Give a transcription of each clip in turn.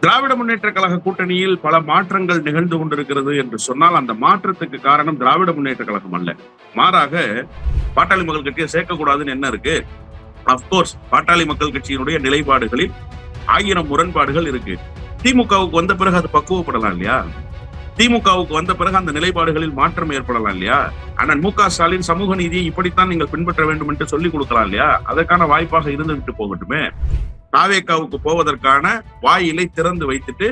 திராவிட முன்னேற்ற கழக கூட்டணியில் பல மாற்றங்கள் நிகழ்ந்து கொண்டிருக்கிறது என்று சொன்னால் அந்த மாற்றத்துக்கு காரணம் திராவிட முன்னேற்ற கழகம் அல்ல. மாறாக பாட்டாளி மக்கள் கட்சியை சேர்க்கக்கூடாதுன்னு என்ன இருக்கு? அப்கோர்ஸ் பாட்டாளி மக்கள் கட்சியினுடைய நிலைப்பாடுகளில் 1000 முரண்பாடுகள் இருக்கு. திமுகவுக்கு வந்த பிறகு அது பக்குவப்படலாம் இல்லையா? திமுகவுக்கு வந்த பிறகு அந்த நிலைப்பாடுகளில் மாற்றம் ஏற்படலாம் இல்லையா? அண்ணன் மு.க. ஸ்டாலின் சமூக நீதியை இப்படித்தான் நீங்கள் பின்பற்ற வேண்டும் என்று சொல்லிக் கொடுக்கலாம் இல்லையா? அதற்கான வாய்ப்பாக இருந்துவிட்டு போகட்டுமே. தாவேக்காவுக்கு போவதற்கான வாயிலை திறந்து வைத்துட்டு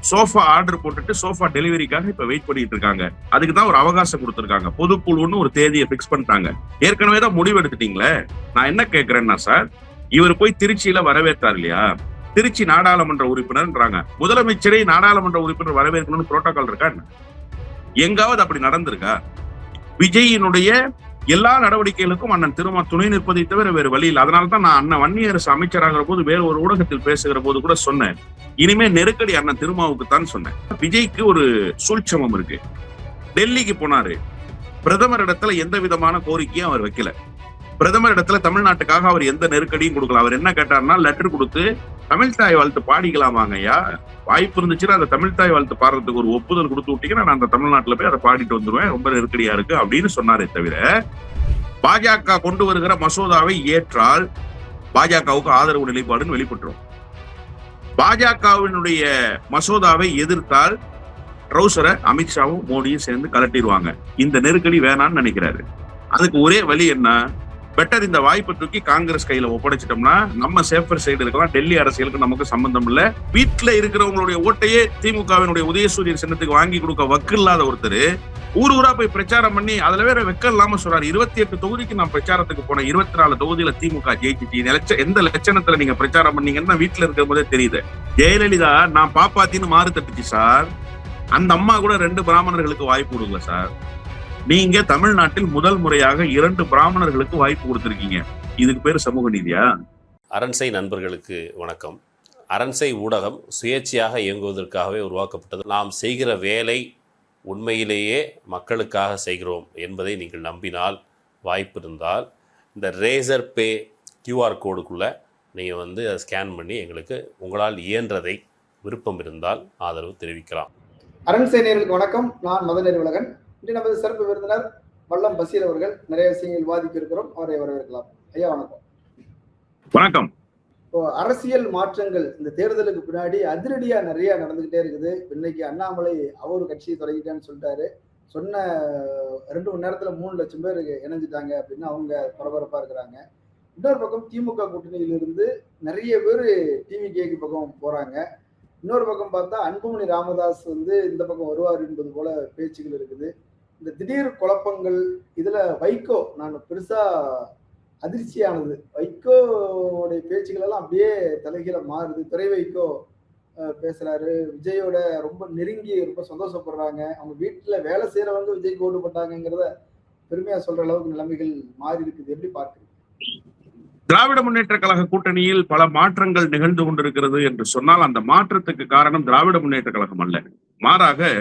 சோஃபா ஆர்டர் போட்டுட்டு சோஃபா டெலிவரிக்காக இப்ப வெயிட் பண்ணிட்டு இருக்காங்க. அதுக்குதான் ஒரு அவகாசம் கொடுத்திருக்காங்க. பொதுக்குழுன்னு ஒரு தேதியை பிக்ஸ் பண்ணிட்டாங்க. ஏற்கனவே தான் முடிவு எடுத்துட்டீங்களே. நான் என்ன கேட்கிறேன்னா சார், இவர் போய் திருச்சியில வரவேற்றார் இல்லையா? திருச்சி நாடாளுமன்ற உறுப்பினர்ன்றாங்க. முதலமைச்சரை நாடாளுமன்ற உறுப்பினர் வரவேற்கணும்னு புரோட்டோகால் இருக்கா? எங்காவது அப்படி நடந்திருக்கா? விஜயினுடைய எல்லா நடவடிக்கைகளுக்கும் அண்ணன் துணை நிற்பதை தவிர வேறு வழி இல்லை. அதனால்தான் நான் அண்ணன் வன்னியரசு அமைச்சராகிற போது வேறு ஒரு ஊடகத்தில் பேசுகிற போது கூட சொன்னேன், இனிமே நெருக்கடி அண்ணன் திருமாவுக்கு தான் சொன்னேன். விஜய்க்கு ஒரு சூழ்ச்சமம் இருக்கு. டெல்லிக்கு போனாரு, பிரதமர் இடத்துல எந்த விதமான கோரிக்கையும் அவர் வைக்கல. பிரதமர் இடத்துல தமிழ்நாட்டுக்காக அவர் எந்த நெருக்கடியும் கொடுக்கல. அவர் என்ன கேட்டார்னா, லெட்டர் கொடுத்து தமிழ்தாய் வாழ்த்து பாடிக்கலாமாங்க ஐயா, வாய்ப்பு இருந்துச்சுன்னா அந்த தமிழ்தாய் வாழ்த்து பாடுறதுக்கு ஒரு ஒப்புதல் கொடுத்து விட்டீங்கன்னா நான் அந்த தமிழ்நாட்டுல போய் அதை பாடிட்டு வந்துருவேன், ரொம்ப நெருக்கடியா இருக்கு அப்படின்னு சொன்னாரே தவிர, பாஜக கொண்டு வருகிற மசோதாவை ஏற்றால் பாஜகவுக்கு ஆதரவு நிலைப்பாடுன்னு வெளிப்பட்டுரும். பாஜகவினுடைய மசோதாவை எதிர்த்தால் ட்ரௌசரை அமித்ஷாவும் மோடியும் சேர்ந்து கலட்டிடுவாங்க. இந்த நெருக்கடி வேணான்னு நினைக்கிறாரு. அதுக்கு ஒரே வழி என்ன? பெட்டர் இந்த வாய்ப்பை தூக்கி காங்கிரஸ் கையில ஒப்படைச்சிட்டோம்னா நம்ம சேஃபர் சைடு இருக்கலாம். டெல்லி அரசியலுக்கு நமக்கு சம்பந்தம் இல்ல. வீட்டுல இருக்கிறவங்களுடைய ஓட்டையே திமுகவினுடைய உதயசூரியன் சின்னத்துக்கு வாங்கி கொடுக்க வக்கு இல்லாத ஒருத்தர் ஊர் ஊரா போய் பிரச்சாரம் பண்ணி அதுல வேற வெக்கம் இல்லாம சொல்றாரு. 28 தொகுதிக்கு நான் பிரச்சாரத்துக்கு போனேன், 24 தொகுதியில திமுக ஜெயிச்சிச்சு. எந்த லட்சணத்துல நீங்க பிரச்சாரம் பண்ணீங்கன்னா வீட்டுல இருக்கிற போதே தெரியுது. ஜெயலலிதா நான் பாப்பாத்தின்னு மாறு தட்டுச்சு சார். அந்த அம்மா கூட 2 பிராமணர்களுக்கு வாய்ப்பு கொடுக்கல சார். நீங்க தமிழ்நாட்டில் முதல் முறையாக 2 பிராமணர்களுக்கு வாய்ப்பு கொடுத்திருக்கீங்க. இதுக்கு பேர் சமூக நீதியா? அரண்சை நண்பர்களுக்கு வணக்கம். அரண்சை ஊடகம் சுயேட்சையாக இயங்குவதற்காகவே உருவாக்கப்பட்டது. நாம் செய்கிற வேலை உண்மையிலேயே மக்களுக்காக செய்கிறோம் என்பதை நீங்கள் நம்பினால், வாய்ப்பு இருந்தால் இந்த ரேசர் பே QR கோடுக்குள்ளே நீங்கள் அதை ஸ்கேன் பண்ணி எங்களுக்கு உங்களால் இயன்றதை விருப்பம் இருந்தால் ஆதரவு தெரிவிக்கலாம். அரண்சை நேயர்களுக்கு வணக்கம். நான் மதநேர் உலகன். இன்று நமது சிறப்பு விருந்தினர் வல்லம் பசீர் அவர்கள் நிறைய விஷயங்கள் விவாதிக்க இருக்கிறோம். அவரை வரவேற்கலாம். ஐயா வணக்கம். வணக்கம். அரசியல் மாற்றங்கள் இந்த தேர்தலுக்கு பின்னாடி அதிரடியா நிறைய நடந்துகிட்டே இருக்குது. இன்னைக்கு அண்ணாமலை அவர் கட்சியை தொடங்கிட்டான்னு சொல்லிட்டாரு. சொன்ன 2 மணி நேரத்துல 3 லட்சம் பேர் இணைஞ்சிட்டாங்க அப்படின்னு அவங்க பரபரப்பா இருக்கிறாங்க. இன்னொரு பக்கம் திமுக கூட்டணியிலிருந்து நிறைய பேர் டிவிகேக்கு பக்கம் போறாங்க. இன்னொரு பக்கம் பார்த்தா அன்புமணி ராமதாஸ் இந்த பக்கம் வருவார் என்பது போல பேச்சுகள் இருக்குது. இந்த திடீர் குழப்பங்கள் இதுல வைகோ நான் பெருசா அதிர்ச்சியானது. வைகோடைய பேச்சுகள் எல்லாம் அப்படியே தலைகீழ மாறுது. துறை வைகோ பேசுறாரு, விஜயோட ரொம்ப நெருங்கி ரொம்ப சந்தோஷப்படுறாங்க. அவங்க வீட்டுல வேலை செய்யறவங்க விஜய்க்கு ஓட்டு போட்டாங்கிறத பெருமையா சொல்ற அளவுக்கு நிலைமைகள் மாறி இருக்குது. எப்படி பார்க்குறீங்க? திராவிட முன்னேற்ற கழக கூட்டணியில் பல மாற்றங்கள் நிகழ்ந்து கொண்டிருக்கிறது என்று சொன்னால் அந்த மாற்றத்துக்கு காரணம் திராவிட முன்னேற்ற கழகம் அல்ல. மாறாக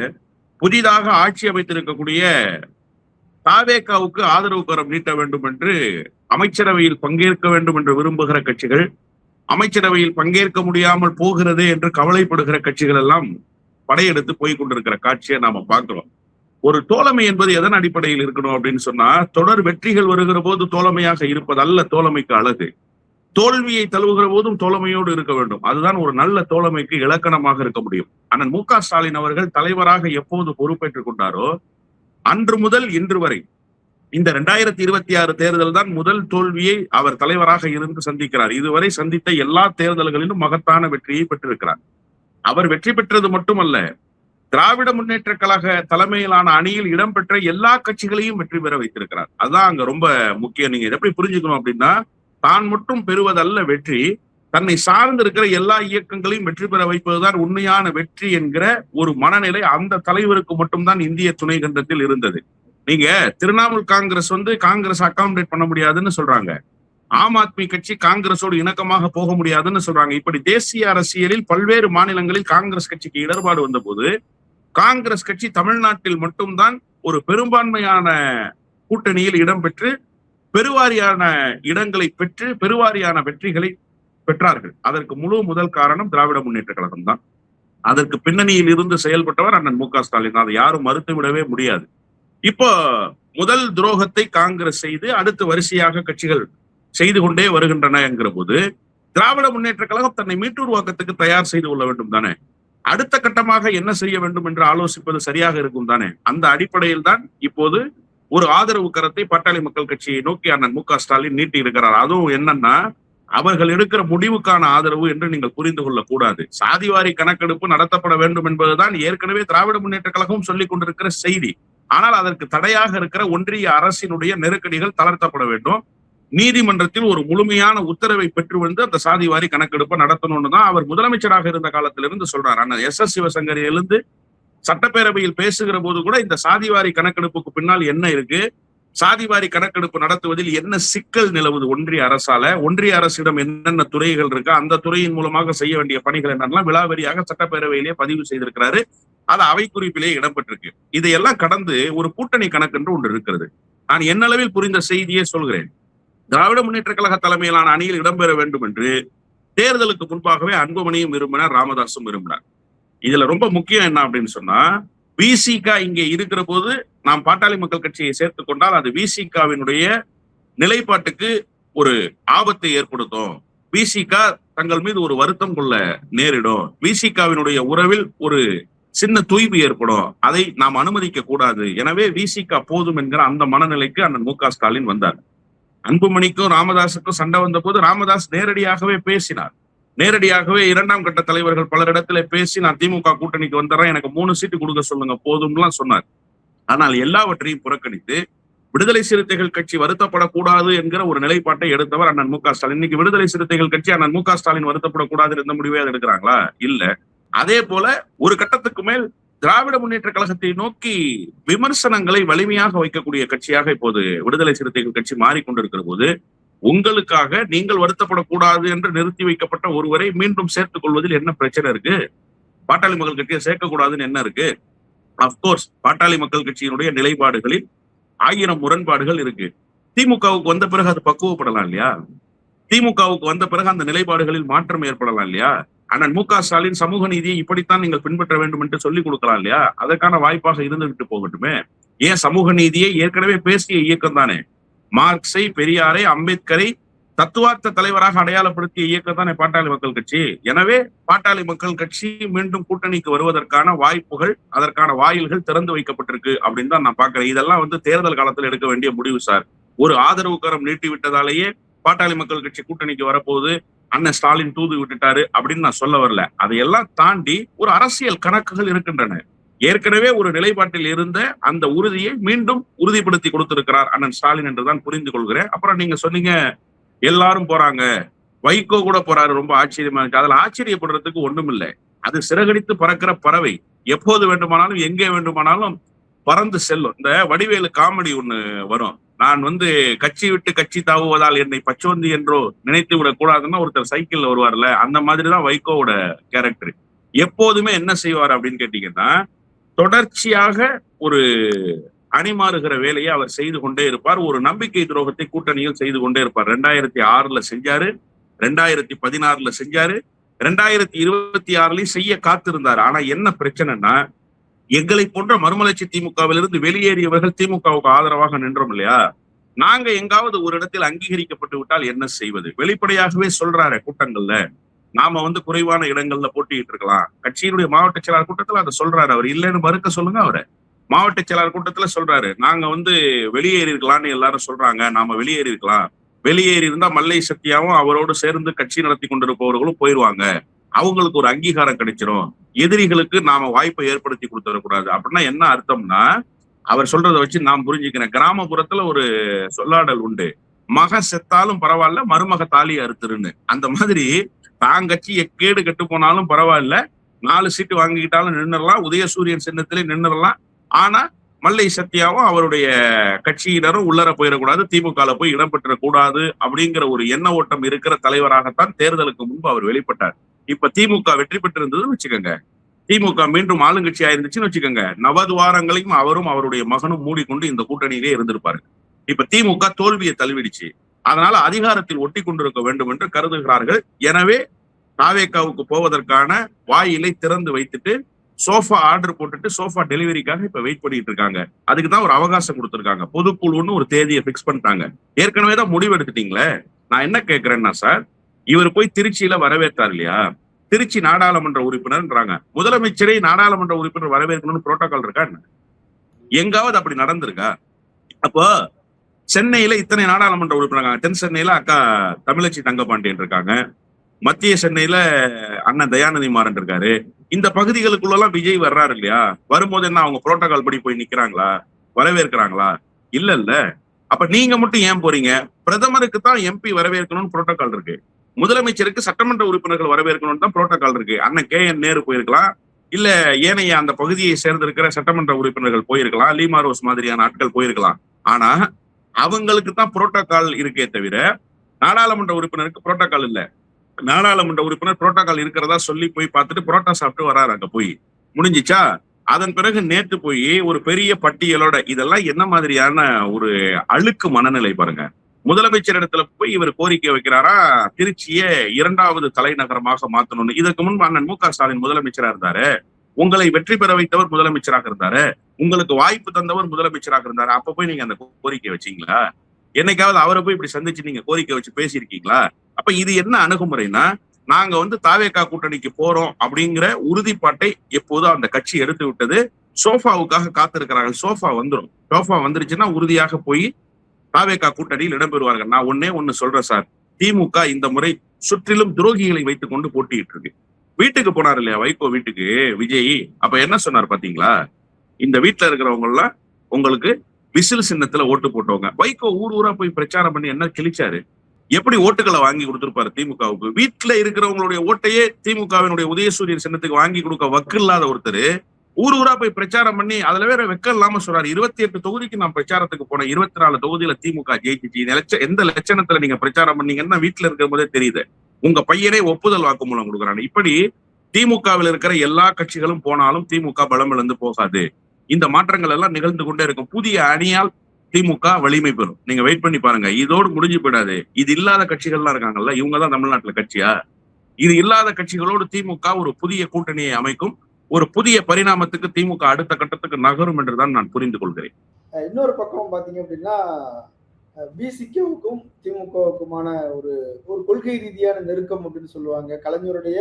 புதிதாக ஆட்சி அமைத்திருக்கக்கூடிய தாவேக்காவுக்கு ஆதரவு கரம் நீட்ட வேண்டும் என்று அமைச்சரவையில் பங்கேற்க வேண்டும் என்று விரும்புகிற கட்சிகள், அமைச்சரவையில் பங்கேற்க முடியாமல் போகிறது என்று கவலைப்படுகிற கட்சிகள் எல்லாம் படையெடுத்து போய் கொண்டிருக்கிற காட்சியை நாம பார்க்கிறோம். ஒரு தோழமை என்பது எதன் அடிப்படையில் இருக்கணும் அப்படின்னு சொன்னா, தொடர் வெற்றிகள் வருகிற போது தோழமையாக இருப்பதல்ல தோழமைக்கு அழகு. தோல்வியை தழுவுகிற போதும் தோழமையோடு இருக்க வேண்டும். அதுதான் ஒரு நல்ல தோழமைக்கு இலக்கணமாக இருக்க முடியும். அண்ணன் மு.க. ஸ்டாலின் அவர்கள் தலைவராக எப்போது பொறுப்பேற்றுக் கொண்டாரோ அன்று முதல் இன்று வரை இந்த 2026 தேர்தல் தான் முதல் தோல்வியை அவர் தலைவராக இருந்து சந்திக்கிறார். இதுவரை சந்தித்த எல்லா தேர்தல்களிலும் மகத்தான வெற்றியை பெற்றிருக்கிறார். அவர் வெற்றி பெற்றது மட்டுமல்ல, திராவிட முன்னேற்ற கழக தலைமையிலான அணியில் இடம்பெற்ற எல்லா கட்சிகளையும் வெற்றி பெற வைத்திருக்கிறார். அதுதான் அங்க ரொம்ப முக்கியம். நீங்க எப்படி புரிஞ்சுக்கணும் அப்படின்னா, தான் மட்டும் பெறுவதல்ல வெற்றி, தன்னை சார்ந்து இருக்கிற எல்லா இயக்கங்களையும் வெற்றி பெற வைப்பதுதான் உண்மையான வெற்றி என்கிற ஒரு மனநிலை அந்த தலைவருக்கு மட்டும்தான் இந்திய துணை கண்டத்தில் இருந்தது. நீங்க திரிணாமுல் காங்கிரஸ் காங்கிரஸ் அகாமடேட் பண்ண முடியாதுன்னு சொல்றாங்க. ஆம் ஆத்மி கட்சி காங்கிரஸோடு இணக்கமாக போக முடியாதுன்னு சொல்றாங்க. இப்படி தேசிய அரசியலில் பல்வேறு மாநிலங்களில் காங்கிரஸ் கட்சிக்கு இடர்பாடு வந்த போது காங்கிரஸ் கட்சி தமிழ்நாட்டில் மட்டும்தான் ஒரு பெரும்பான்மையான கூட்டணியில் இடம்பெற்று பெருவாரியான இடங்களை பெற்று பெருவாரியான வெற்றிகளை பெற்றார்கள். அதற்கு முதல் காரணம் திராவிட முன்னேற்ற கழகம் தான். அதற்கு பின்னணியில் இருந்து செயல்பட்டவர் அண்ணன் மு.க. ஸ்டாலின். அதை யாரும் மறுத்து விடவே முடியாது. இப்போ முதல் துரோகத்தை காங்கிரஸ் செய்து அடுத்து வரிசையாக கட்சிகள் செய்து கொண்டே வருகின்றன என்கிற போது திராவிட முன்னேற்ற கழகம் தன்னை மீட்டுருவாக்கத்துக்கு தயார் செய்து கொள்ள வேண்டும் தானே. அடுத்த கட்டமாக என்ன செய்ய வேண்டும் என்று ஆலோசிப்பது சரியாக இருக்கும் தானே. அந்த அடிப்படையில் தான் இப்போது ஒரு ஆதரவு கரத்தை பாட்டாளி மக்கள் கட்சியை நோக்கி அண்ணன் மு.க. ஸ்டாலின் நீட்டி இருக்கிறார். அதுவும் என்னன்னா, அவர்கள் எடுக்கிற முடிவுக்கான ஆதரவு என்று நீங்கள் புரிந்து கொள்ளக் கூடாது. சாதிவாரி கணக்கெடுப்பு நடத்தப்பட வேண்டும் என்பதுதான் ஏற்கனவே திராவிட முன்னேற்ற கழகம் சொல்லிக் கொண்டிருக்கிற செய்தி. ஆனால் அதற்கு தடையாக இருக்கிற ஒன்றிய அரசினுடைய நெருக்கடிகள் தளர்த்தப்பட வேண்டும். நீதிமன்றத்தில் ஒரு முழுமையான உத்தரவை பெற்று வந்து அந்த சாதிவாரி கணக்கெடுப்பை நடத்தணும்னு தான் அவர் முதலமைச்சராக இருந்த காலத்திலிருந்து சொல்றார். அண்ணன் எஸ்.எஸ். சிவசங்கர் எழுந்து சட்டப்பேரவையில் பேசுகிற போது கூட இந்த சாதிவாரி கணக்கெடுப்புக்கு பின்னால் என்ன இருக்கு, சாதிவாரி கணக்கெடுப்பு நடத்துவதில் என்ன சிக்கல் நிலவுது ஒன்றிய அரசால, ஒன்றிய அரசிடம் என்னென்ன துறைகள் இருக்கு, அந்த துறையின் மூலமாக செய்ய வேண்டிய பணிகள் என்னெல்லாம் விலாவரியாக சட்டப்பேரவையிலே பதிவு செய்திருக்கிறாரு. அது அவை குறிப்பிலே இடம்பெற்றிருக்கு. இதையெல்லாம் கடந்து ஒரு கூட்டணி கணக்கு என்று ஒன்று இருக்கிறது. நான் என்னளவில் புரிந்த செய்தியே சொல்கிறேன். திராவிட முன்னேற்ற கழக தலைமையிலான அணியில் இடம்பெற வேண்டும் என்று தேர்தலுக்கு முன்பாகவே அன்புமணியும் விரும்பினார், ராமதாசும் விரும்பினார். இதுல ரொம்ப முக்கியம் என்ன அப்படின்னு சொன்னா, விசிக இங்கே இருக்கிற போது நாம் பாட்டாளி மக்கள் கட்சியை சேர்த்துக் கொண்டால் அது விசிகவினுடைய நிலைப்பாட்டுக்கு ஒரு ஆபத்தை ஏற்படுத்தும். விசிக தங்கள் மீது ஒரு வருத்தம் கொள்ள நேரிடும். விசிகவினுடைய உறவில் ஒரு சின்ன தொய்வு ஏற்படும். அதை நாம் அனுமதிக்க கூடாது. எனவே விசிக போதும் என்கிற அந்த மனநிலைக்கு அண்ணன் மு.க. ஸ்டாலின் வந்தார். அன்புமணிக்கும் ராமதாசுக்கும் சண்டை வந்த போது ராமதாஸ் நேரடியாகவே பேசினார். நேரடியாகவே இரண்டாம் கட்ட தலைவர்கள் பலரிடத்துல பேசி நான் திமுக கூட்டணிக்கு வந்துடுறேன், எனக்கு 3 சீட்டு கொடுக்க சொல்லுங்க போதும்லாம் சொன்னார். ஆனால் எல்லாவற்றையும் புறக்கணித்து விடுதலை சிறுத்தைகள் கட்சி வருத்தப்படக்கூடாது என்கிற ஒரு நிலைப்பாட்டை எடுத்தவர் அண்ணன் மு.க. ஸ்டாலின். இன்னைக்கு விடுதலை சிறுத்தைகள் கட்சி அண்ணன் மு.க. ஸ்டாலின் வருத்தப்படக்கூடாது இருந்த முடிவே அதை எடுக்கிறாங்களா? இல்ல. அதே போல ஒரு கட்டத்துக்கு மேல் திராவிட முன்னேற்ற கழகத்தை நோக்கி விமர்சனங்களை வலிமையாக வைக்கக்கூடிய கட்சியாக இப்போது விடுதலை சிறுத்தைகள் கட்சி மாறிக்கொண்டிருக்கிற போது உங்களுக்காக நீங்கள் வருத்தப்படக்கூடாது என்று நிறுத்தி வைக்கப்பட்ட ஒருவரை மீண்டும் சேர்த்துக் கொள்வதில் என்ன பிரச்சனை இருக்கு? பாட்டாளி மக்கள் கட்சியை சேர்க்கக்கூடாதுன்னு என்ன இருக்கு? அப்கோர்ஸ் பாட்டாளி மக்கள் கட்சியினுடைய நிலைப்பாடுகளில் 1000 முரண்பாடுகள் இருக்கு. திமுகவுக்கு வந்த பிறகு அது பக்குவப்படலாம் இல்லையா? திமுகவுக்கு வந்த பிறகு அந்த நிலைப்பாடுகளில் மாற்றம் ஏற்படலாம் இல்லையா? அண்ணன் மு.க. ஸ்டாலின் சமூக நீதியை இப்படித்தான் நீங்கள் பின்பற்ற வேண்டும் என்று சொல்லிக் கொடுக்கலாம் இல்லையா? அதற்கான வாய்ப்பாக இருந்துகிட்டு போகட்டுமே. ஏன் சமூக நீதியை ஏற்கனவே பேசிய இயக்கம் தானே. மார்க்ஸை, பெரியாரை, அம்பேத்கரை தத்துவார்த்த தலைவராக அடையாளப்படுத்திய இயக்கம் தானே பாட்டாளி மக்கள் கட்சி. எனவே பாட்டாளி மக்கள் கட்சி மீண்டும் கூட்டணிக்கு வருவதற்கான வாய்ப்புகள், அதற்கான வாயில்கள் திறந்து வைக்கப்பட்டிருக்கு அப்படின்னு தான் நான் பாக்குறேன். இதெல்லாம் தேர்தல் காலத்தில் எடுக்க வேண்டிய முடிவு சார். ஒரு ஆதரவு கரம் நீட்டி விட்டதாலேயே பாட்டாளி மக்கள் கட்சி கூட்டணிக்கு வரப்போகுது, அண்ணன் ஸ்டாலின் தூது விட்டுட்டாரு அப்படின்னு நான் சொல்ல வரல. அதையெல்லாம் தாண்டி ஒரு அரசியல் கணக்குகள் இருக்கின்றன. ஏற்கனவே ஒரு நிலைப்பாட்டில் இருந்த அந்த உறுதியை மீண்டும் உறுதிப்படுத்தி கொடுத்திருக்கிறார் அண்ணன் ஸ்டாலின் என்றுதான் புரிந்து கொள்கிறேன். அப்புறம் நீங்க சொன்னீங்க எல்லாரும் போறாங்க, வைகோ கூட போறாரு, ரொம்ப ஆச்சரியமா இருக்கு. அதுல ஆச்சரியப்படுறதுக்கு ஒண்ணும் இல்லை. அது சிறகடித்து பறக்கிற பறவை, எப்போது வேண்டுமானாலும் எங்கே வேண்டுமானாலும் பறந்து செல்லும். இந்த வடிவேலு காமெடி ஒண்ணு வரும், நான் கட்சி விட்டு கட்சி தாவுவதால் என்னை பச்சோந்தி என்றோ நினைத்து விடக் கூடாதுன்னா ஒருத்தர் சைக்கிள்ல வருவார்ல, அந்த மாதிரிதான் வைகோவோட கேரக்டர். எப்போதுமே என்ன செய்வார் அப்படின்னு கேட்டீங்கன்னா, தொடர்ச்சியாக ஒரு அணிமாறுகிற வேலையை அவர் செய்து கொண்டே இருப்பார். ஒரு நம்பிக்கை துரோகத்தை கூட்டணியில் செய்து கொண்டே இருப்பார். 2006ல செஞ்சாரு, 2016ல செஞ்சாரு, 2026லயும் செய்ய காத்திருந்தாரு. ஆனா என்ன பிரச்சனைன்னா, எங்களை போன்ற மறுமலர்ச்சி திமுகவிலிருந்து வெளியேறியவர்கள் திமுகவுக்கு ஆதரவாக நின்றோம் இல்லையா, நாங்க எங்காவது ஒரு இடத்தில் அங்கீகரிக்கப்பட்டு விட்டால் என்ன செய்வது? வெளிப்படையாகவே சொல்றாரு கூட்டங்கள்ல, நாம குறைவான இடங்கள்ல போட்டிட்டு இருக்கலாம். கட்சியினுடைய மாவட்ட செயலாளர் கூட்டத்துல அதை சொல்றாரு. அவர் இல்லைன்னு மறுக்க சொல்லுங்க. அவரை மாவட்ட செயலாளர் கூட்டத்துல சொல்றாரு, நாங்க வெளியேறி இருக்கலாம்னு எல்லாரும் சொல்றாங்க, நாம வெளியேறி இருக்கலாம். வெளியேறி இருந்தா மல்லை சத்யாவும் அவரோடு சேர்ந்து கட்சி நடத்தி கொண்டிருப்பவர்களும் போயிருவாங்க, அவங்களுக்கு ஒரு அங்கீகாரம் கிடைச்சிரும், எதிரிகளுக்கு நாம வாய்ப்பை ஏற்படுத்தி கொடுத்துடக்கூடாது. அப்படின்னா என்ன அர்த்தம்னா, அவர் சொல்றதை வச்சு நான் புரிஞ்சுக்கிறேன். கிராமப்புறத்துல ஒரு சொல்லாடல் உண்டு, மக செத்தாலும் பரவாயில்ல, மருமக தாலி அறுத்துருன்னு. அந்த மாதிரி தான் கட்சி கேடு கெட்டு போனாலும் பரவாயில்ல, 4 சீட்டு வாங்கிக்கிட்டாலும் நின்றுடலாம், உதயசூரியன் சின்னத்திலே நின்றுடலாம். ஆனா மல்லை சத்யாவும் அவருடைய கட்சியினரும் உள்ளர போயிடக்கூடாது, திமுகல போய் இடம்பெற்றக் கூடாது அப்படிங்கிற ஒரு எண்ண ஓட்டம் இருக்கிற தலைவராகத்தான் தேர்தலுக்கு முன்பு அவர் வெளிப்பட்டார். இப்ப திமுக வெற்றி பெற்றிருந்ததுன்னு வச்சுக்கோங்க, திமுக மீண்டும் ஆளுங்கட்சியா இருந்துச்சுன்னு வச்சுக்கோங்க, நவதுவாரங்களையும் அவரும் அவருடைய மகனும் மூடிக்கொண்டு இந்த கூட்டணியிலே இருந்திருப்பாரு. இப்ப திமுக தோல்வியை தழுவிடுச்சு. அதனால அதிகாரத்தில் ஒட்டி கொண்டிருக்க வேண்டும் என்று கருதுகிறார்கள். எனவே தாவேக்காவுக்கு போவதற்கான வாயிலை திறந்து வைத்துட்டு சோஃபா ஆர்டர் போட்டுட்டு சோஃபா டெலிவரிக்காக இப்ப வெயிட் பண்ணிட்டு இருக்காங்க. அதுக்கு தான் ஒரு அவகாசம் கொடுத்திருக்காங்க. பொதுக்குழுன்னு ஒரு தேதியை பிக்ஸ் பண்ணிட்டாங்க. ஏற்கனவே தான் முடிவு எடுத்துட்டீங்களே. நான் என்ன கேட்கிறேன்னா சார், இவர் போய் திருச்சியில வரவேற்றார் இல்லையா, திருச்சி நாடாளுமன்ற உறுப்பினர்ன்றாங்க. முதலமைச்சரை நாடாளுமன்ற உறுப்பினர் வரவேற்கணும்னு புரோட்டோகால் இருக்கா என்ன? எங்காவது அப்படி நடந்திருக்கா? அப்போ சென்னையில இத்தனை நாடாளுமன்ற உறுப்பினர், தென் சென்னையில அக்கா தமிழச்சி தங்கபாண்டியன் இருக்காங்க, மத்திய சென்னையில அண்ணன் தயாநிதி மாறன் இருக்காரு. இந்த பகுதிகளுக்குள்ள எல்லாம் விஜய் வர்றாரு இல்லையா, வரும்போது என்ன அவங்க புரோட்டோகால் படி போய் நிக்கிறாங்களா, வரவேற்கிறாங்களா? இல்ல. அப்ப நீங்க மட்டும் ஏன் போறீங்க? பிரதமருக்கு தான் எம்பி வரவேற்கணும்னு புரோட்டோகால் இருக்கு, முதலமைச்சருக்கு சட்டமன்ற உறுப்பினர்கள் வரவேற்கணும்னு தான் புரோட்டோகால் இருக்கு. அண்ணன் KN நேரு போயிருக்கலாம், இல்ல ஏனைய அந்த பகுதியை சேர்ந்திருக்கிற சட்டமன்ற உறுப்பினர்கள் போயிருக்கலாம், லீமா ரோஸ் மாதிரியான ஆட்கள் போயிருக்கலாம். ஆனா அவங்களுக்கு தான் புரோட்டோகால் இருக்கே தவிர நாடாளுமன்ற உறுப்பினருக்கு புரோட்டோகால் இல்ல. நாடாளுமன்ற உறுப்பினர் புரோட்டோகால் இருக்கிறதா சொல்லி போய் பார்த்துட்டு புரோட்டா சாப்பிட்டு வராரு, அங்க போய் முடிஞ்சிச்சா? அதன் பிறகு நேற்று போய் ஒரு பெரிய பட்டியலோட, இதெல்லாம் என்ன மாதிரியான ஒரு அழுக்கு மனநிலை பாருங்க. முதலமைச்சர் இடத்துல போய் இவர் கோரிக்கை வைக்கிறாரா, திருச்சியை 2வது தலைநகரமாக மாத்தணும்னு. இதற்கு முன்பு அண்ணன் MK ஸ்டாலின் முதலமைச்சரா இருந்தாரு, உங்களை வெற்றி பெற வைத்தவர் முதலமைச்சராக இருந்தாரு, உங்களுக்கு வாய்ப்பு தந்தவர் முதலமைச்சராக இருந்தாரு. அப்ப போய் நீங்க அந்த கோரிக்கை வச்சீங்களா? என்னைக்காவது அவரை போய் இப்படி சந்திச்சு நீங்க கோரிக்கை வச்சு பேசியிருக்கீங்களா? அப்ப இது என்ன அணுகுமுறைனா, நாங்க தாவேகா கூட்டணிக்கு போறோம் அப்படிங்கிற உறுதிப்பாட்டை எப்போதும் அந்த கட்சி எடுத்து விட்டது. சோஃபாவுக்காக காத்திருக்கிறார்கள். சோஃபா வந்துடும். சோஃபா வந்துருச்சுன்னா உறுதியாக போய் தாவேகா கூட்டணியில் இடம்பெறுவார்கள். நான் ஒண்ணு சொல்றேன் சார், திமுக இந்த முறை சுற்றிலும் துரோகிகளை வைத்துக் கொண்டு போட்டிட்டு இருக்கு. வீட்டுக்கு போனார் இல்லையா வைகோ வீட்டுக்கு விஜய், அப்ப என்ன சொன்னார் பாத்தீங்களா? இந்த வீட்டுல இருக்கிறவங்க எல்லாம் உங்களுக்கு விசில் சின்னத்துல ஓட்டு போட்டவங்க. வைகோ ஊர் ஊரா போய் பிரச்சாரம் பண்ணி என்ன கிழிச்சாரு? எப்படி ஓட்டுகளை வாங்கி கொடுத்திருப்பாரு திமுகவுக்கு? வீட்டுல இருக்கிறவங்களுடைய ஓட்டையே திமுகவினுடைய உதயசூரியன் சின்னத்துக்கு வாங்கி கொடுக்க வக்கு இல்லாத ஒருத்தர் ஊர் ஊரா போய் பிரச்சாரம் பண்ணி, அதுல வேற வெக்கம் இல்லாம சொல்றாரு, 28 தொகுதிக்கு நான் பிரச்சாரத்துக்கு போனேன், 24 தொகுதியில திமுக ஜெயிச்சிச்சு. எந்த லட்சணத்துல நீங்க பிரச்சாரம் பண்ணீங்கன்னா வீட்டுல இருக்கும் போதே தெரியுது. உங்க பையனே ஒப்புதல் வாக்குமூலம் கொடுக்குறாங்க. இப்படி திமுகவில் இருக்கிற எல்லா கட்சிகளும் போனாலும் திமுக பலம் இழந்து போகாது. இந்த மாற்றங்கள் எல்லாம் நிகழ்ந்து கொண்டே இருக்கும். புதிய அணியால் திமுக வலிமை பெறும். நீங்க வெயிட் பண்ணி பாருங்க. இதோடு முடிஞ்சு போயிடாது. இது இல்லாத கட்சிகள்லாம் இருக்காங்கல்ல, இவங்கதான் தமிழ்நாட்டுல கட்சியா? இது இல்லாத கட்சிகளோடு திமுக ஒரு புதிய கூட்டணியை அமைக்கும். ஒரு புதிய பரிணாமத்துக்கு திமுக அடுத்த கட்டத்துக்கு நகரும் என்றுதான் நான் புரிந்து கொள்கிறேன். இன்னொரு பக்கம் பாத்தீங்க அப்படின்னா, விசிகவுக்கும் திமுகவுக்குமான ஒரு கொள்கை ரீதியான நெருக்கம் அப்படின்னு சொல்லுவாங்க. கலைஞருடைய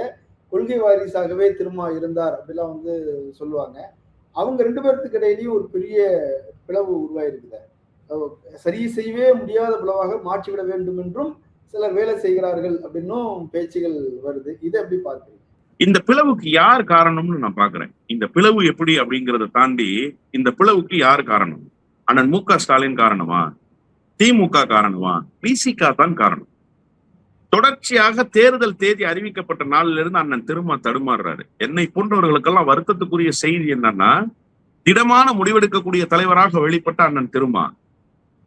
கொள்கை வாரிசாகவே திருமா இருந்தார் அப்படிலாம் சொல்லுவாங்க. அவங்க 2 பேருக்கு இடையிலையும் ஒரு பெரிய பிளவு உருவாயிருக்குது. சரி செய்யவே முடியாத பிளவாக மாற்றிவிட வேண்டும் என்றும் சிலர் வேலை செய்கிறார்கள் அப்படின்னும் பேச்சுகள் வருது. இதை எப்படி பார்க்கிறீங்க? இந்த பிளவுக்கு யார் காரணம்னு நான் பாக்குறேன். இந்த பிளவு எப்படி அப்படிங்கறத தாண்டி இந்த பிளவுக்கு யார் காரணம்? அண்ணன் MK ஸ்டாலின் காரணமா? திமுக காரணமா? விசிக தான் காரணம். தொடர்ச்சியாக தேர்தல் தேதி அறிவிக்கப்பட்ட நாளில இருந்து அண்ணன் திருமா தடுமாறுறாரு. என்னை போன்றவர்களுக்கெல்லாம் வருத்தத்துக்குரிய செய்தி என்னன்னா, திடமான முடிவெடுக்கக்கூடிய தலைவராக வெளிப்பட்ட அண்ணன் திருமா,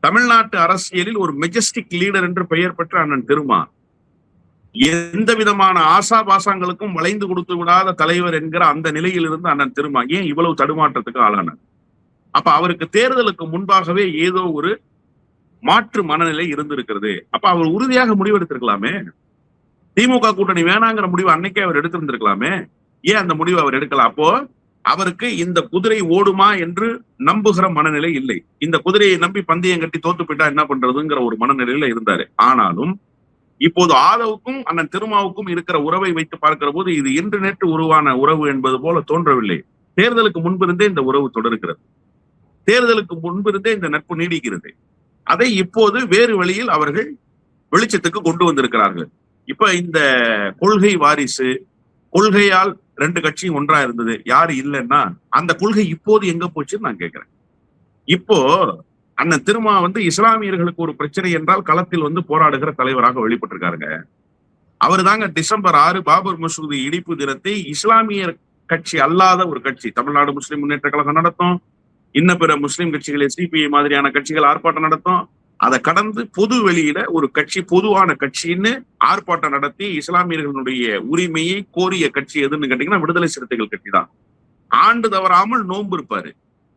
தமிழ்நாட்டு அரசியலில் ஒரு மெஜஸ்டிக் லீடர் என்று பெயர் பெற்ற அண்ணன் திருமா, எந்த விதமான ஆசாபாசங்களுக்கும் வளைந்து கொடுத்து விடாத தலைவர் என்கிற அந்த நிலையில் இருந்து அண்ணன் திருமா ஏன் இவ்வளவு தடுமாற்றத்துக்கு ஆளானார்? அப்ப அவருக்கு தேர்தலுக்கு முன்பாகவே ஏதோ ஒரு மாற்று மனநிலை இருந்திருக்கிறது. அப்ப அவர் உறுதியாக முடிவெடுத்திருக்கலாமே. திமுக கூட்டணி வேணாங்கிற முடிவு அன்னைக்கே அவர் எடுத்திருந்திருக்கலாமே. ஏன் அந்த முடிவு அவர் எடுக்கல? அப்போ அவருக்கு இந்த குதிரை ஓடுமா என்று நம்புகிற மனநிலை இல்லை. இந்த குதிரையை நம்பி பந்தயம் கட்டி தோத்து போயிட்டா என்ன பண்றதுங்கிற ஒரு மனநிலையில இருந்தாரு. ஆனாலும் இப்போது ஆதவுக்கும் அண்ணன் திருமாவுக்கும் இருக்கிற உறவை வைத்து பார்க்கிற போது இது இன்று நேற்று உருவான உறவு என்பது போல தோன்றவில்லை. தேர்தலுக்கு முன்பிருந்தே இந்த உறவு தொடர்கிறது. தேர்தலுக்கு முன்பிருந்தே இந்த நட்பு நீடிக்கிறது. அதை இப்போது வேறு வழியில் அவர்கள் வெளிச்சத்துக்கு கொண்டு வந்திருக்கிறார்கள். இப்ப இந்த கொள்கை வாரிசு, கொள்கையால் 2 கட்சியும் ஒன்றா இருந்தது, யாரு இல்லைன்னா அந்த கொள்கை இப்போது எங்க போச்சுன்னு நான் கேட்கிறேன். இப்போ அண்ணன் திருமா இஸ்லாமியர்களுக்கு ஒரு பிரச்சனை என்றால் களத்தில் போராடுகிற தலைவராக வெளிப்பட்டிருக்காருங்க. அவரு தாங்க டிசம்பர் 6 பாபர் மசூதி இடிப்பு தினத்தை இஸ்லாமியர் கட்சி அல்லாத ஒரு கட்சி, தமிழ்நாடு முஸ்லிம் முன்னேற்ற கழகம் நடத்தும், இன்ன பிற முஸ்லிம் கட்சிகளை CPI மாதிரியான கட்சிகள் ஆர்ப்பாட்டம் நடத்தும். அதை கடந்து பொது வெளியில ஒரு கட்சி, பொதுவான கட்சின்னு ஆர்ப்பாட்டம் நடத்தி இஸ்லாமியர்களுடைய உரிமையை கோரிய கட்சி எதுன்னு கேட்டீங்கன்னா விடுதலை சிறுத்தைகள் கட்சி தான். ஆண்டு தவறாமல் நோன்பு இருப்பாரு,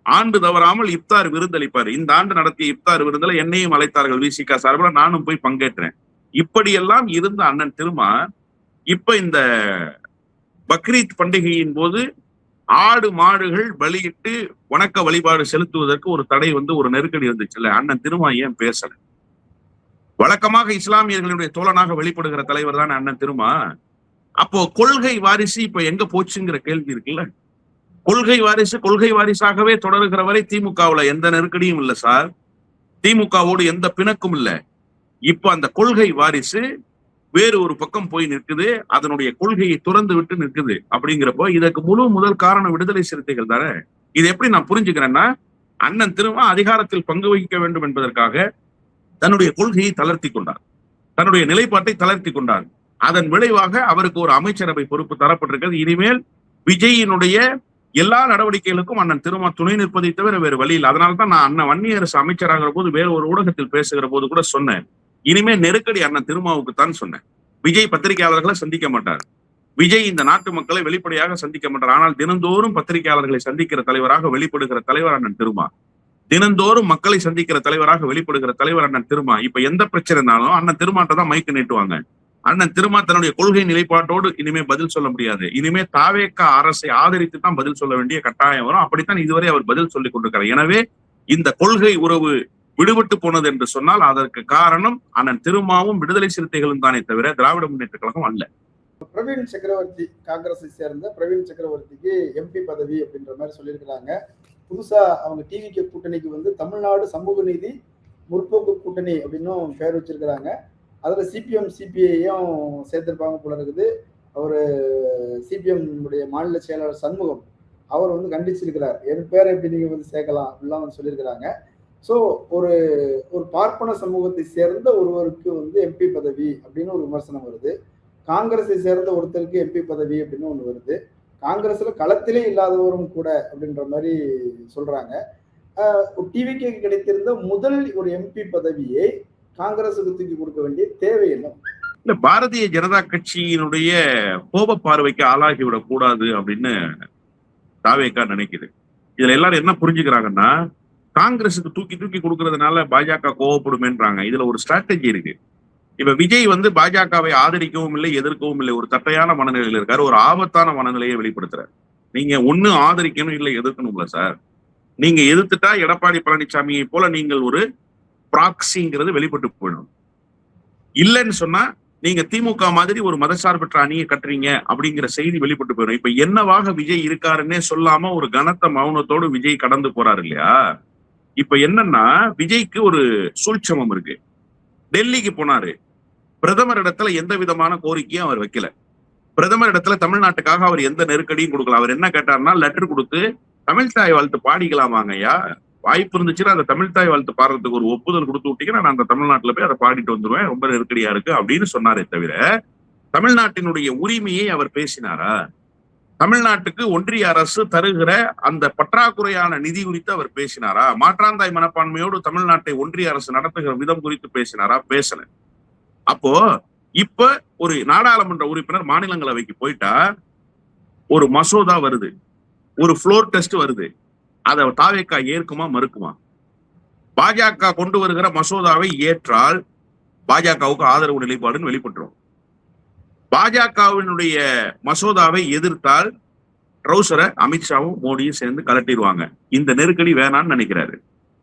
ஆண்டு தவறாமல் இப்தார் விருந்தளிப்பாரு. இந்த ஆண்டு நடத்திய இப்தார் விருந்துல என்னையும் அழைத்தார்கள் விசிக சார்பில், நானும் போய் பங்கேற்றேன். இப்படியெல்லாம் இருந்த அண்ணன் திருமா இப்ப இந்த பக்ரீத் பண்டிகையின் போது ஆடு மாடுகள் பலியிட்டு வணக்க வழிபாடு செலுத்துவதற்கு ஒரு தடை ஒரு நெருக்கடி இருந்துச்சுல்ல, அண்ணன் திருமா ஏன் பேசல? வழக்கமாக இஸ்லாமியர்களுடைய தோழனாக வெளிப்படுகிற தலைவர் தான் அண்ணன் திருமா. அப்போ கொள்கை வாரிசு இப்ப எங்க போச்சுங்கிற கேள்வி இருக்குல்ல. கொள்கை வாரிசாகவே தொடர்கிற வரை திமுகவுல எந்த நெருக்கடியும் இல்ல சார், திமுகவோடு எந்த பிணக்கும் இல்ல. இப்ப அந்த கொள்கை வாரிசு வேறு ஒரு பக்கம் போய் நிற்குது, அதனுடைய கொள்கையை துறந்து விட்டு நிற்குது. அப்படிங்கிறப்போ இதற்கு முதல் காரணம் விடுதலை சிறுத்தைகள் தானே. இது எப்படி நான் புரிஞ்சுக்கிறேன்னா, அண்ணன் திருமா அதிகாரத்தில் பங்கு வகிக்க வேண்டும் என்பதற்காக தன்னுடைய கொள்கையை தளர்த்தி கொண்டார், தன்னுடைய நிலைப்பாட்டை தளர்த்தி கொண்டார். அதன் விளைவாக அவருக்கு ஒரு அமைச்சரவை பொறுப்பு தரப்பட்டிருக்கிறது. இனிமேல் விஜயினுடைய எல்லா நடவடிக்கைகளுக்கும் அண்ணன் திருமா துணை நிற்பதை தவிர வேறு வழி இல்லை. அதனால்தான் நான் அண்ணன் வன்னியரசு அமைச்சராகிற போது வேற ஒரு ஊடகத்தில் பேசுகிற போது கூட சொன்னேன், இனிமே நெருக்கடி அண்ணன் திருமாவுக்கு தான் சொன்னேன். விஜய் பத்திரிகையாளர்களை சந்திக்க மாட்டார், விஜய் இந்த நாட்டு மக்களை வெளிப்படையாக சந்திக்க மாட்டார். ஆனால் தினந்தோறும் பத்திரிகையாளர்களை சந்திக்கிற தலைவராக வெளிப்படுகிற தலைவர் அண்ணன் திருமா, தினந்தோறும் மக்களை சந்திக்கிற தலைவராக வெளிப்படுகிற தலைவர் அண்ணன் திருமா. இப்ப எந்த பிரச்சனைனாலும் அண்ணன் திருமாட்ட தான் மைக்கு நீட்டுவாங்க. அண்ணன் திருமா தன்னுடைய கொள்கை நிலைப்பாட்டோடு இனிமே பதில் சொல்ல முடியாது. இனிமே தாவேக அரசை ஆதரித்து தான் பதில் சொல்ல வேண்டிய கட்டாயம் வரும். அப்படித்தான் இதுவரை அவர் பதில் சொல்லிக் கொண்டிருக்கிறார். எனவே இந்த கொள்கை உறவு விடுபட்டு போனது என்று சொன்னால் அதற்கு காரணம் அண்ணன் திருமாவும் விடுதலை சிறுத்தைகளும் தானே தவிர திராவிட முன்னேற்ற கழகம் அல்ல. பிரவீன் சக்கரவர்த்தி, காங்கிரஸை சேர்ந்த பிரவீன் சக்கரவர்த்திக்கு எம்பி பதவி அப்படின்ற மாதிரி சொல்லியிருக்கிறாங்க. புதுசா அவங்க டிவிகே கூட்டணிக்கு தமிழ்நாடு சமூக நீதி முற்போக்கு கூட்டணி அப்படின்னும் பெயர் வச்சிருக்கிறாங்க. அதுல சிபிஎம் சிபிஐயும் சேர்த்திருப்பாங்க போல இருக்குது. அவரு சிபிஎம் உடைய மாநில செயலாளர் சண்முகம் அவர் கண்டிச்சிருக்கிறார், என் பேரை எப்படி நீங்க சேர்க்கலாம் அப்படிலாம் சொல்லியிருக்கிறாங்க. ஸோ ஒரு பார்ப்பன சமூகத்தை சேர்ந்த ஒருவருக்கு எம்பி பதவி அப்படின்னு ஒரு விமர்சனம் வருது. காங்கிரஸை சேர்ந்த ஒருத்தருக்கு எம்பி பதவி அப்படின்னு ஒண்ணு வருது. காங்கிரஸ்ல களத்திலே இல்லாதவரும் கூட அப்படின்ற மாதிரி சொல்றாங்க. டிவிக்கு கிடைத்திருந்த முதல் ஒரு எம்பி பதவியை காங்கிரஸுக்கு தூக்கி கொடுக்க வேண்டிய தேவை என்ன? இல்ல, பாரதிய ஜனதா கட்சியினுடைய கோப பார்வைக்கு ஆளாகிவிடக் கூடாது அப்படின்னு தாவேகா நினைக்குது. இதுல எல்லாரும் என்ன புரிஞ்சுக்கிறாங்கன்னா, காங்கிரஸுக்கு தூக்கி தூக்கி கொடுக்கறதுனால பாஜக கோவப்படுமேன்றாங்க. இதுல ஒரு ஸ்ட்ராட்டஜி இருக்கு. இப்ப விஜய் பாஜகவை ஆதரிக்கவும் இல்லை, எதிர்க்கவும் இல்லை, ஒரு தட்டையான மனநிலையில் இருக்காரு, ஒரு ஆபத்தான மனநிலையை வெளிப்படுத்துறாரு. நீங்க ஒண்ணு ஆதரிக்கணும் இல்லை எதிர்க்கணும்ல சார். நீங்க எதிர்த்துட்டா எடப்பாடி பழனிசாமியை போல நீங்கள் ஒரு ப்ராக்சிங்கிறது வெளிப்பட்டு போயிடும். இல்லைன்னு சொன்னா நீங்க திமுக மாதிரி ஒரு மதசார்பற்ற அணியை கட்டுறீங்க அப்படிங்கிற செய்தி வெளிப்பட்டு போயிடும். இப்ப என்னவாக விஜய் இருக்காருன்னே சொல்லாம ஒரு கனத்த மௌனத்தோடு விஜய் கடந்து போறாரு இல்லையா. இப்ப என்னன்னா, விஜய்க்கு ஒரு சூழ்ச்சமம் இருக்கு. டெல்லிக்கு போனாரு, பிரதமர் இடத்துல எந்த விதமான கோரிக்கையும் அவர் வைக்கல. பிரதமர் இடத்துல தமிழ்நாட்டுக்காக அவர் எந்த நெருக்கடியும் கொடுக்கல. அவர் என்ன கேட்டாருன்னா, லெட்டர் கொடுத்து தமிழ் தாய் வாழ்த்து பாடிக்கலாமாங்க ஐயா, வாய்ப்பு இருந்துச்சுன்னா அந்த தமிழ் தாய் வாழ்த்து பாடுறதுக்கு ஒரு ஒப்புதல் கொடுத்து விட்டீங்கன்னா நான் அந்த தமிழ்நாட்டுல போய் அதை பாடிட்டு வந்துருவேன், ரொம்ப நெருக்கடியா இருக்கு அப்படின்னு சொன்னாரே தவிர தமிழ்நாட்டினுடைய உரிமையை அவர் பேசினாரா? தமிழ்நாட்டுக்கு ஒன்றிய அரசு தருகிற அந்த பற்றாக்குறையான நிதி குறித்து அவர் பேசினாரா? மாற்றாந்தாய் மனப்பான்மையோடு தமிழ்நாட்டை ஒன்றிய அரசு நடத்துகிற விதம் குறித்து பேசினாரா? பேசல. அப்போ இப்ப ஒரு நாடாளுமன்ற உறுப்பினர் மாநிலங்களவைக்கு போயிட்டா ஒரு மசோதா வருது, ஒரு ஃப்ளோர் டெஸ்ட் வருது, அதை தாவேகா ஏற்குமா மறுக்குமா? பாஜக கொண்டு வருகிற மசோதாவை ஏற்றால் பாஜகவுக்கு ஆதரவு நிலைப்பாடுன்னு வெளிப்பட்டுரும். பாஜகவினுடைய மசோதாவை எதிர்த்தால் ட்ரௌசரை அமித்ஷாவும் மோடியும் சேர்ந்து கலட்டிடுவாங்க. இந்த நெருக்கடி வேணான்னு நினைக்கிறாரு.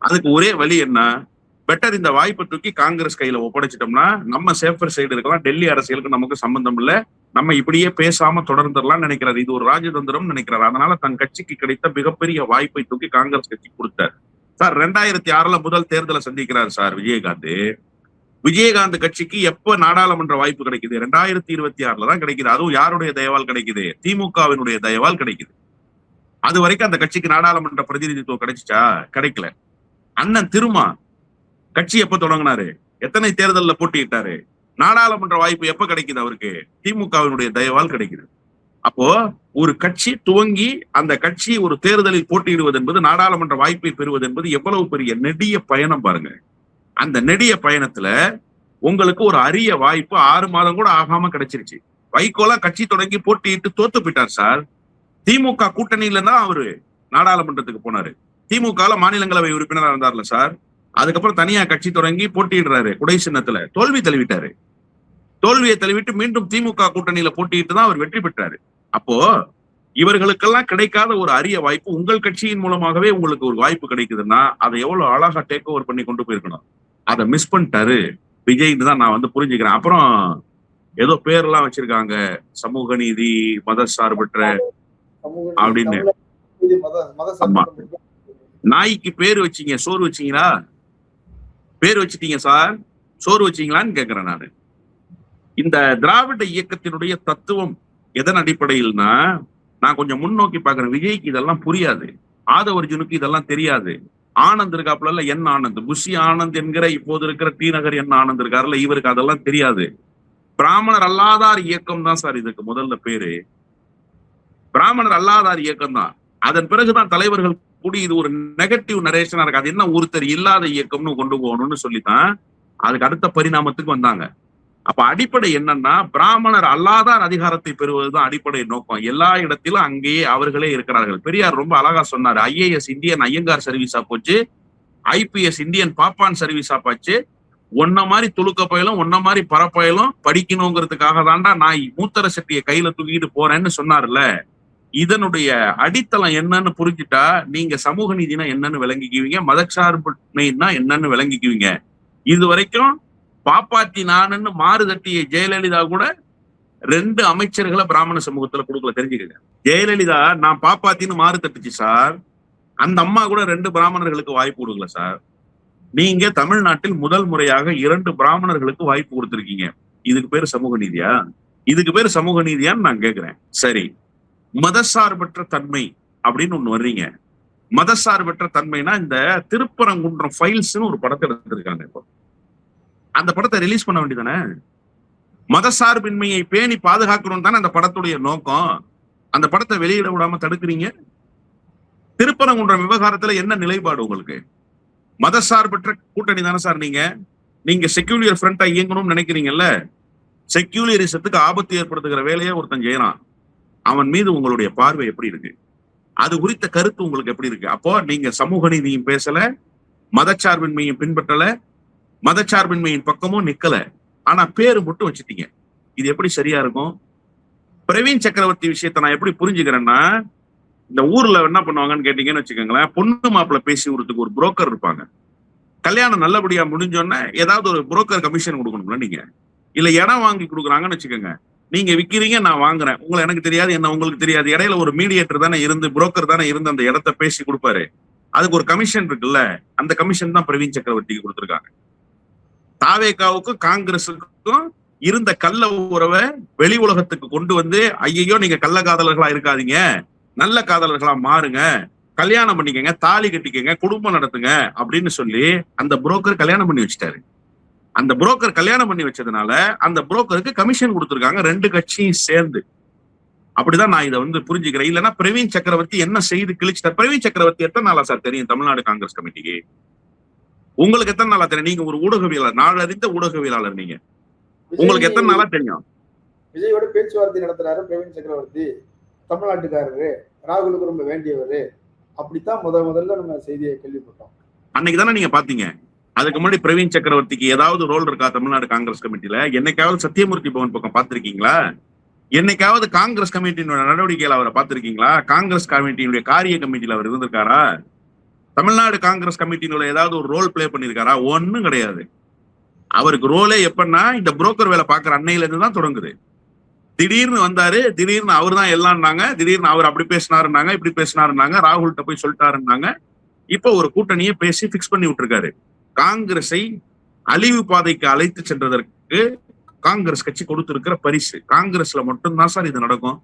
அதுக்கு ஒரே வழி என்ன? பெட்டர் இந்த வாய்ப்பை தூக்கி காங்கிரஸ் கையில ஒப்படைச்சிட்டோம்னா நம்ம சேஃபர் சைடு இருக்கலாம், டெல்லி அரசியலுக்கு நமக்கு சம்பந்தம் இல்லை, நம்ம இப்படியே பேசாம தொடர்ந்துடலாம்னு நினைக்கிறாரு. இது ஒரு ராஜதந்திரம் நினைக்கிறாரு. அதனால தன் கட்சிக்கு கிடைத்த மிகப்பெரிய வாய்ப்பை தூக்கி காங்கிரஸ் கட்சி கொடுத்தார். சார் 2006 முதல் தேர்தலை சந்திக்கிறார் சார் விஜயகாந்த். விஜயகாந்த் கட்சிக்கு எப்ப நாடாளுமன்ற வாய்ப்பு கிடைக்குது? 2026 தான் கிடைக்குது. அதுவும் யாருடைய தயவால் கிடைக்குது? திமுகவினுடைய தயவால் கிடைக்குது. அது வரைக்கும் அந்த கட்சிக்கு நாடாளுமன்ற பிரதிநிதித்துவம் கிடைச்சிச்சா? கிடைக்கல. அண்ணன் திருமா கட்சி எப்ப தொடங்கினாரு? எத்தனை தேர்தலில் போட்டியிட்டாரு? நாடாளுமன்ற வாய்ப்பு எப்ப கிடைக்குது அவருக்கு? திமுகவினுடைய தயவால் கிடைக்குது. அப்போ ஒரு கட்சி துவங்கி அந்த கட்சி ஒரு தேர்தலில் போட்டியிடுவது என்பது, நாடாளுமன்ற வாய்ப்பை பெறுவது என்பது எவ்வளவு பெரிய நெடிய பயணம் பாருங்க. அந்த நெடிய பயணத்துல உங்களுக்கு ஒரு அரிய வாய்ப்பு 6 மாதம் கூட ஆகாம கிடைச்சிருச்சு. வைகோலா கட்சி தொடங்கி போட்டியிட்டு தோத்து போயிட்டார் சார். திமுக கூட்டணியில தான் அவரு நாடாளுமன்றத்துக்கு போனாரு. திமுக மாநிலங்களவை உறுப்பினரா இருந்தார்ல சார். அதுக்கப்புறம் தனியா கட்சி தொடங்கி போட்டியிடுறாரு, குடை சின்னத்துல தோல்வி தழுவிட்டாரு. தோல்வியை தழுவிட்டு மீண்டும் திமுக கூட்டணியில போட்டிட்டு தான் அவர் வெற்றி பெற்றாரு. அப்போ இவர்களுக்கெல்லாம் கிடைக்காத ஒரு அரிய வாய்ப்பு உங்கள் கட்சியின் மூலமாகவே உங்களுக்கு ஒரு வாய்ப்பு கிடைக்குதுன்னா அதை எவ்வளவு அழகா டேக் ஓவர் பண்ணி கொண்டு போயிருக்கணும். அதை மிஸ் பண்ணிட்டாரு விஜய்னு தான் நான் புரிஞ்சுக்கிறேன். அப்புறம் ஏதோ பேர்லாம் வச்சிருக்காங்க, சமூக நீதி, மத சார்பற்ற அப்படின்னு. ஆமா, நாய்க்கு பேர் வச்சீங்க, சோறு வச்சீங்களா? பேர் வச்சிட்டீங்க சார், சோறு வச்சீங்களான்னு கேட்கிறேன் நானு. இந்த திராவிட இயக்கத்தினுடைய தத்துவம் எதன் அடிப்படையில்னா, நான் கொஞ்சம் முன்னோக்கி பாக்குறேன். விஜய்க்கு இதெல்லாம் புரியாது, ஆதவர்ஜுனுக்கு இதெல்லாம் தெரியாது. ஆனந்த் இருக்காப்புல, என் ஆனந்த், புஷி ஆனந்த் என்கிற இப்போது இருக்கிற டி நகர் என் ஆனந்த் இருக்காருல்ல, இவருக்கு அதெல்லாம் தெரியாது. பிராமணர் அல்லாதார் இயக்கம் தான் சார் இதுக்கு முதல்ல பேரு. பிராமணர் அல்லாதார் இயக்கம் தான். அதன் பிறகுதான் தலைவர்கள் கூடி இது ஒரு நெகட்டிவ் நரேஷனா இருக்கு, அது என்ன ஒருத்தர் இல்லாத இயக்கம்னு கொண்டு போகணும்னு சொல்லித்தான் அதுக்கு அடுத்த பரிணாமத்துக்கு வந்தாங்க. அப்ப அடிப்படை என்னன்னா, பிராமணர் அல்லாதார் அதிகாரத்தை பெறுவதுதான் அடிப்படை நோக்கம். எல்லா இடத்திலும் அங்கேயே அவர்களே இருக்கிறார்கள். பெரியார் ரொம்ப அழகா சொன்னாரு, ஐஏஎஸ் இந்தியன் ஐயங்கார் சர்வீஸா போச்சு, ஐபிஎஸ் இந்தியன் பாப்பான் சர்வீஸா போச்சு. ஒன்ன மாதிரி துளுக்க பயலும் ஒன்ன மாதிரி பரப்பயலும் படிக்கணுங்கிறதுக்காக தாண்டா நான் மூத்தர சட்டியை கையில தூக்கிட்டு போறேன்னு சொன்னார்ல. இதனுடைய அடித்தளம் என்னன்னு புரிஞ்சுட்டா நீங்க சமூக நீதினா என்னன்னு விளங்கிக்குவீங்க, மதச்சார்பின்மைன்னா என்னன்னு விளங்கிக்குவீங்க. இது வரைக்கும் பாப்பாத்தி நானுன்னு மாறு தட்டிய ஜெயலலிதா கூட 2 அமைச்சர்களை பிராமண சமூகத்துல கொடுக்கல, தெரிஞ்சுக்கங்க. ஜெயலலிதா நான் பாப்பாத்தின்னு மாறு தட்டுச்சு சார், அந்த அம்மா கூட 2 பிராமணர்களுக்கு வாய்ப்பு கொடுக்கல சார். நீங்க தமிழ்நாட்டில் முதல் முறையாக 2 பிராமணர்களுக்கு வாய்ப்பு கொடுத்திருக்கீங்க. இதுக்கு பேரு சமூக நீதியா? இதுக்கு பேரு சமூக நீதியான்னு நான் கேட்கிறேன். சரி, மதசார்பற்ற தன்மை அப்படின்னு ஒண்ணு வர்றீங்க. மதசார்பற்ற தன்மைனா இந்த திருப்பரங்குன்றம் ஃபைல்ஸ்னு ஒரு படத்தை எடுத்திருக்காங்க. இப்போ அந்த படத்தை ரிலீஸ் பண்ண வேண்டியதானே? மதசார்பின்மையை பேணி பாதுகாக்கணும் தானே அந்த படத்துடைய நோக்கம். அந்த படத்தை வெளியிட விடாம தடுக்கிறீங்க. திருப்பரங்குன்றம் விவகாரத்துல என்ன நிலைப்பாடு உங்களுக்கு? மதசார்பற்ற கூட்டணி தானே சார் நீங்க செக்யூலியர் ஃப்ரண்டா இயங்கணும்னு நினைக்கிறீங்கல்ல. செக்யூலியரிசத்துக்கு ஆபத்து ஏற்படுத்துகிற வேலையை ஒருத்தன் செய்யறான். அவன் மீது உங்களுடைய பார்வை எப்படி இருக்கு? அது குறித்த கருத்து உங்களுக்கு எப்படி இருக்கு? அப்போ நீங்க சமூக நீதியும் பேசல, மதச்சார்பின்மையும் பின்பற்றல, மதச்சார்பின்மையின் பக்கமும் நிக்கல, ஆனா பேரு மட்டும் வச்சுட்டீங்க. இது எப்படி சரியா இருக்கும்? பிரவீன் சக்கரவர்த்தி விஷயத்தை நான் எப்படி புரிஞ்சுக்கிறேன்னா, இந்த ஊர்ல என்ன பண்ணுவாங்கன்னு கேட்டீங்கன்னு வச்சுக்கோங்களேன், பொண்ணு மாப்பிள்ள பேசி விடுறதுக்கு ஒரு புரோக்கர் இருப்பாங்க. கல்யாணம் நல்லபடியா முடிஞ்சோன்னா ஏதாவது ஒரு புரோக்கர் கமிஷன் கொடுக்கணும்ல நீங்க. இல்ல இடம் வாங்கி கொடுக்குறாங்கன்னு வச்சுக்கோங்க, நீங்க விக்கிறீங்க, நான் வாங்குறேன், உங்களை எனக்கு தெரியாது, என்ன உங்களுக்கு தெரியாது, இடையில ஒரு மீடியேட்டர் தானே இருந்து, புரோக்கர் தானே இருந்து அந்த இடத்த பேசி கொடுப்பாரு. அதுக்கு ஒரு கமிஷன் இருக்குல்ல, அந்த கமிஷன் தான் பிரவீன் சக்கரவர்த்திக்கு கொடுத்திருக்காங்க. தாவேகாவுக்கும் காங்கிரஸுக்கும் இருந்த கள்ள உறவை வெளி உலகத்துக்கு கொண்டு வந்து, ஐயோ நீங்க கள்ள காதலர்களா இருக்காதீங்க, நல்ல காதலர்களா மாறுங்க, கல்யாணம் பண்ணிக்கங்க, தாலி கட்டிக்கங்க, குடும்பம் நடத்துங்க அப்படின்னு சொல்லி அந்த புரோக்கர் கல்யாணம் பண்ணி வச்சுட்டாரு. அந்த புரோக்கர் கல்யாணம் பண்ணி வச்சதுனால அந்த புரோக்கருக்கு கமிஷன் கொடுத்திருக்காங்க 2 கட்சியும் சேர்ந்து. அப்படிதான் நான் இதை புரிஞ்சுக்கிறேன். இல்லைன்னா பிரவீன் சக்கரவர்த்தி என்ன செய்து கிழிச்சிட்டார்? பிரவீன் சக்கரவர்த்தி எத்தனை நாளா சார் தெரியும் தமிழ்நாடு காங்கிரஸ் கமிட்டிக்கு? உங்களுக்கு எத்தனை நாளா தெரியும்? நீங்க ஒரு ஊடகவியலாளர், நாளறிந்த ஊடகவியலாளர், நீங்க உங்களுக்கு எத்தனை நாளா தெரியும்? விஜயோட பேச்சுவார்த்தை நடத்துறாரு பிரவீன் சக்கரவர்த்தி, தமிழ்நாட்டுக்காரரு, ராகுலுக்கு ரொம்ப வேண்டியவரு, அப்படித்தான் முதல்ல நம்ம செய்தியை கேள்விப்பட்டோம். அன்னைக்கு தானே நீங்க பாத்தீங்க. அதுக்கு முன்னாடி பிரவீன் சக்கரவர்த்திக்கு ஏதாவது ரோல் இருக்கா தமிழ்நாடு காங்கிரஸ் கமிட்டியில? என்னைக்காவது சத்தியமூர்த்தி பவன் பக்கம் பாத்திருக்கீங்களா? என்னைக்காவது காங்கிரஸ் கமிட்டியினுடைய நடவடிக்கையில அவரை பார்த்திருக்கீங்களா? காங்கிரஸ் கமிட்டியினுடைய காரிய கமிட்டியில அவர் இருந்திருக்காரா? தமிழ்நாடு காங்கிரஸ் கமிட்டியினுடைய ஏதாவது ஒரு ரோல் பிளே பண்ணிருக்காரா? ஒன்னும் கிடையாது. அவருக்கு ரோலே எப்பன்னா இந்த புரோக்கர் வேலை பாக்குற அன்னையில இருந்து தான் தொடங்குது. திடீர்னு வந்தாரு, திடீர்னு அவர் தான் எல்லாம்னாங்க, திடீர்னு அவர் அப்படி பேசினாருன்னாங்க, இப்படி பேசினாருன்னாங்க, ராகுல்கிட்ட போய் சொல்லிட்டாருன்னாங்க. இப்ப ஒரு கூட்டணியை பேசி பிக்ஸ் பண்ணி விட்டுருக்காரு. காங்கிரஸை அழிவு பாதைக்கு அழைத்து சென்றதற்கு காங்கிரஸ் கட்சி கொடுத்திருக்கிற பரிசு. காங்கிரஸ்ல மட்டும்தான் சார் இது நடக்கும்.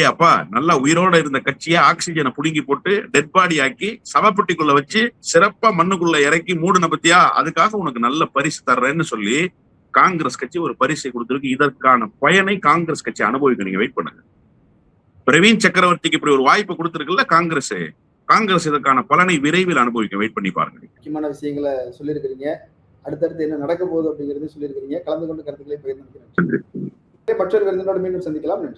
அப்பா, நல்லா உயிரோட இருந்த கட்சியை ஆக்சிஜனை புடுங்கி போட்டு டெட் பாடி ஆக்கி சவப்பெட்டிக்குள்ள வச்சு சிறப்பா மண்ணுக்குள்ள இறக்கி மூடுன பத்தியா, அதுக்காக உனக்கு நல்ல பரிசு தர்றேன்னு சொல்லி காங்கிரஸ் கட்சி ஒரு பரிசை கொடுத்திருக்கு. இதற்கான பயனை காங்கிரஸ் கட்சி அனுபவிக்க நீங்க வெயிட் பண்ணுங்க. பிரவீன் சக்கரவர்த்திக்கு இப்படி ஒரு வாய்ப்பு கொடுத்திருக்குல்ல காங்கிரஸ் இதற்கான பலனை விரைவில் அனுபவிக்க வெயிட் பண்ணி பாருங்க. முக்கியமான விஷயங்களை சொல்லியிருக்கிறீங்க. அடுத்தடுத்து என்ன நடக்க போகுது அப்படிங்கிறது சொல்லியிருக்கிறீங்க. கலந்து கொண்டு கருத்துக்களை பகிர்ந்து மற்றொரு விருந்தினோடு மீண்டும் சந்திக்கலாம். நன்றி.